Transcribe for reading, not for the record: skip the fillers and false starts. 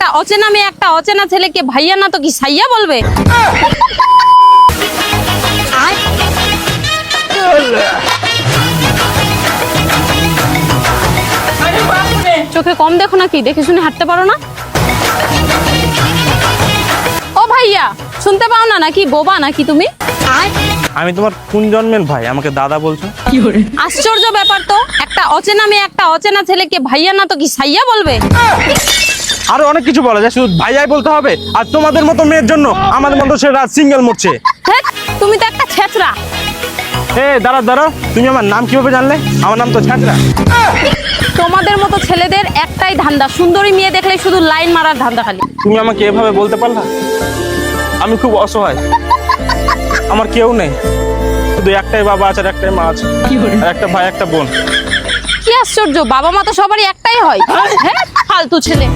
একটা অচেনা মেয়ে একটা অচেনা ছেলেকে ভাইয়া না তো কি সাইয়া বলবে? চোখে কম দেখো নাকি? দেখে শুনে হাঁটতে পারো না? ও ভাইয়া, শুনতে পাও না নাকি? বোবা নাকি তুমি? আমি তোমার কোন জন্মের ভাই আমাকে দাদা বলছো? আশ্চর্য ব্যাপার তো, একটা অচেনা মেয়ে একটা অচেনা ছেলেকে ভাইয়া না তো কি সাইয়া বলবে? আরো অনেক কিছু বলা যায়, শুধু ভাইয়াই বলতে হবে? আর তোমাদের মতো মেয়ের জন্য আমাদের মতো সে রাত সিঙ্গেল মরছে। ধ্যাৎ, তুমি তো একটা ছেঁচড়া। দাঁড়াও দাঁড়াও, তুমি আমার নাম কিভাবে জানলে? আমার নাম তো ছাঁচড়া। তোমাদের মতো ছেলেদের একটাই ধান্দা, সুন্দরী মেয়ে দেখলে শুধু লাইন মারার ধান্দা খালি। তুমি আমাকে এভাবে বলতে পারলা? আমি খুব অসহায়, আমার কেউ নেই, শুধু একটাই বাবা আছে আর একটাই মা আছে, আর একটা ভাই একটা বোন। কি আশ্চর্য, বাবা মা তো সবারই একটাই হয়। হ্যাঁ, ফালতু ছেলে।